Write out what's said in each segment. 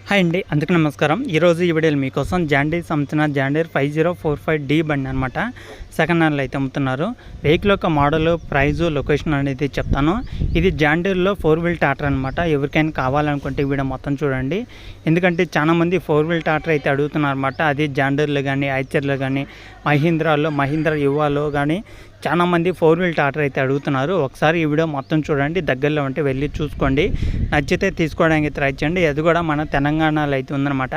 Hi అండి, అందుకు నమస్కారం. ఈరోజు ఈ వీడియోలో మీకోసం జాండీర్ సంబంధించిన జాండీర్ 5045D బండి అనమాట. సెకండ్ హ్యాండ్లో అయితే అమ్ముతున్నారు. వెహికల్ యొక్క మోడల్, ప్రైజు, లొకేషన్ అనేది చెప్తాను. ఇది జాండీర్లో 4 వీల్ ట్రాక్టర్ అనమాట. ఎవరికైనా కావాలనుకుంటే ఈ వీడియో మొత్తం చూడండి. ఎందుకంటే చాలామంది 4 వీల్ ట్రాక్టర్ అయితే అడుగుతున్నారు అనమాట. అది జాండీర్లో కానీ, ఐచర్లో కానీ, మహీంద్రా యువాలో కానీ చాలామంది 4 వీల్ ట్రాక్టర్ అయితే అడుగుతున్నారు. ఒకసారి ఈ వీడియో మొత్తం చూడండి, దగ్గరలో ఉంటే వెళ్ళి చూసుకోండి. నచ్చితే తీసుకోవడానికి ట్రై చేయండి. అది కూడా మన తెలంగాణలో అయితే ఉందన్నమాట.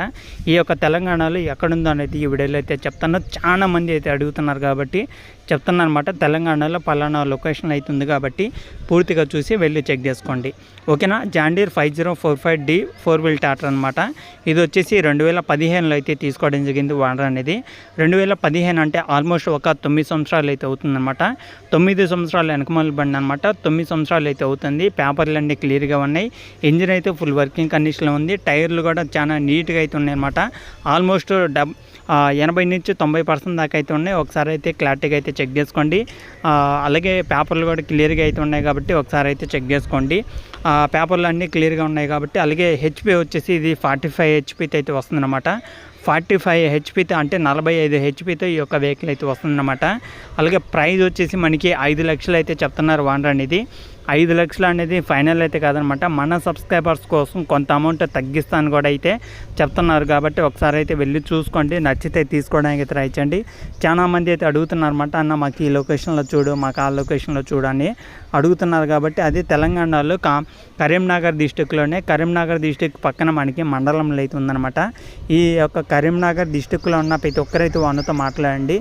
ఈ యొక్క తెలంగాణలో ఎక్కడుందో అనేది ఈ వీడియోలో అయితే చెప్తాను. చాలామంది అయితే అడుగుతున్నారు కాబట్టి చెప్తున్నాను అనమాట. తెలంగాణలో పలానా లొకేషన్ అయితే ఉంది కాబట్టి పూర్తిగా చూసి వెళ్ళి చెక్ చేసుకోండి, ఓకేనా. జాండీర్ 5045D 4 వీల్ ట్రాక్టర్ అనమాట. ఇది వచ్చేసి 2015లో అయితే తీసుకోవడం జరిగింది. వాడర్ అనేది 2015 అంటే ఆల్మోస్ట్ ఒక 9 సంవత్సరాలు అయితే అవుతుందన్నమాట. 9 సంవత్సరాలు వెనకమాల బండి అనమాట. 9 సంవత్సరాలు అయితే అవుతుంది. పేపర్లు అన్నీ క్లియర్గా ఉన్నాయి. ఇంజిన్ అయితే ఫుల్ వర్కింగ్ కండిషన్లో ఉంది. టైర్లు కూడా చాలా నీట్గా అయితే ఉన్నాయి అనమాట. ఆల్మోస్ట్ 80 నుంచి 90% దాకా అయితే ఉన్నాయి. ఒకసారి అయితే క్లారిటీగా అయితే చెక్ చేసుకోండి. అలాగే పేపర్లు కూడా క్లియర్గా అయితే ఉన్నాయి కాబట్టి ఒకసారి అయితే చెక్ చేసుకోండి. పేపర్లు అన్నీ క్లియర్గా ఉన్నాయి కాబట్టి. అలాగే హెచ్పి వచ్చేసి ఇది 45 హెచ్పితో అయితే వస్తుందన్నమాట. 45 హెచ్పితో అంటే 45 హెచ్పితో ఈ యొక్క వెహికల్ అయితే వస్తుందన్నమాట. అలాగే ప్రైస్ వచ్చేసి మనకి 5 లక్షలు అయితే చెప్తున్నారు వాడర్ అనేది. 5 లక్షలు అనేది ఫైనల్ అయితే కాదనమాట. మన సబ్స్క్రైబర్స్ కోసం కొంత అమౌంట్ తగ్గిస్తాను కూడా అయితే చెప్తున్నారు కాబట్టి ఒకసారి అయితే వెళ్ళి చూసుకోండి. నచ్చితే తీసుకోవడానికి ట్రై చేయండి. చాలామంది అయితే అడుగుతున్నారు అనమాట, అన్న మాకు ఈ లొకేషన్లో చూడు, మాకు ఆ లొకేషన్లో చూడని అడుగుతున్నారు కాబట్టి. అది తెలంగాణలో కరీంనగర్ డిస్టిక్లోనే, కరీంనగర్ డిస్టిక్ పక్కన మనకి మండలంలో అయితే ఉందన్నమాట. ఈ యొక్క కరీంనగర్ డిస్టిక్లో ఉన్న ప్రతి ఒక్కరైతే వన్తో మాట్లాడండి.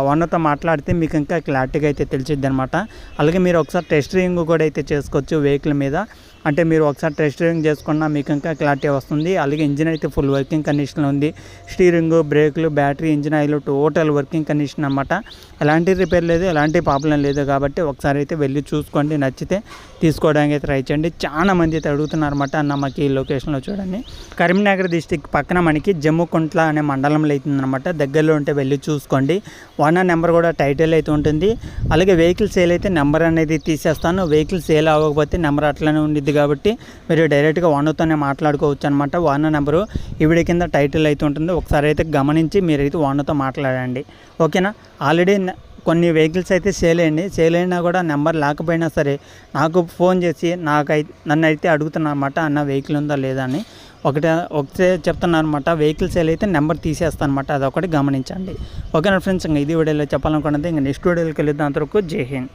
వన్తో మాట్లాడితే మీకు ఇంకా క్లారిటీగా అయితే తెలిసిద్ది అనమాట. అలాగే మీరు ఒకసారి టెస్ట్ డ్రైవింగ్ కూడా అయితే చేసుకోవచ్చు వెహికల్ మీద. అంటే మీరు ఒకసారి టెస్ట్ డ్రైవింగ్ చేసుకున్నా మీకు ఇంకా క్లారిటీ వస్తుంది. అలాగే ఇంజిన్ అయితే ఫుల్ వర్కింగ్ కండిషన్లో ఉంది. స్టీరింగ్, బ్రేకులు, battery, engine oil total working condition అనమాట. ఎలాంటి రిపేర్ లేదు, ఎలాంటి ప్రాబ్లం లేదు కాబట్టి ఒకసారి అయితే వెళ్ళి చూసుకోండి. నచ్చితే తీసుకోవడానికి అయితే ట్రై చేయండి. చాలా మంది అయితే అడుగుతున్నారు అనమాట, అన్న మాకు ఈ లొకేషన్లో చూడండి. కరీంనగర్ డిస్టిక్ పక్కన మనకి జమ్ముకుంట్ల అనే మండలంలో అవుతుందన్నమాట. దగ్గరలో ఉంటే వెళ్ళి చూసుకోండి. ఓనర్ నెంబర్ కూడా టైటిల్ అయితే ఉంటుంది. అలాగే వెహికల్ సేల్ అయితే నెంబర్ అనేది తీసేస్తాను. వెహికల్ సేల్ అవ్వకపోతే నెంబర్ అట్లనే ఉండిద్ది కాబట్టి మీరు డైరెక్ట్గా ఓనర్తోనే మాట్లాడుకోవచ్చు అనమాట. ఓనర్ నెంబరు ఈ వీడియో కింద టైటిల్ అయితే ఉంటుంది. ఒకసారి అయితే గమనించి మీరైతే ఓనర్తో మాట్లాడండి, ఓకేనా. ఆల్రెడీ కొన్ని వెహికల్స్ అయితే సేల్ అయినా కూడా నెంబర్ లేకపోయినా సరే నాకు ఫోన్ చేసి నన్ను అయితే అడుగుతున్నారు అనమాట, అన్న వెహికల్ ఉందా లేదా అని. ఒకటే చెప్తున్నారు అనమాట. వెహికల్ సేల్ అయితే నెంబర్ తీసేస్తాను అనమాట. అదొకటి గమనించండి, ఓకేనా ఫ్రెండ్స్. ఇంకా ఇది వీడియోలో చెప్పాలనుకున్నది. ఇంకా నెక్స్ట్ వీడియోకి వెళ్ళిద్దాం. అంతవరకు జై హింద్.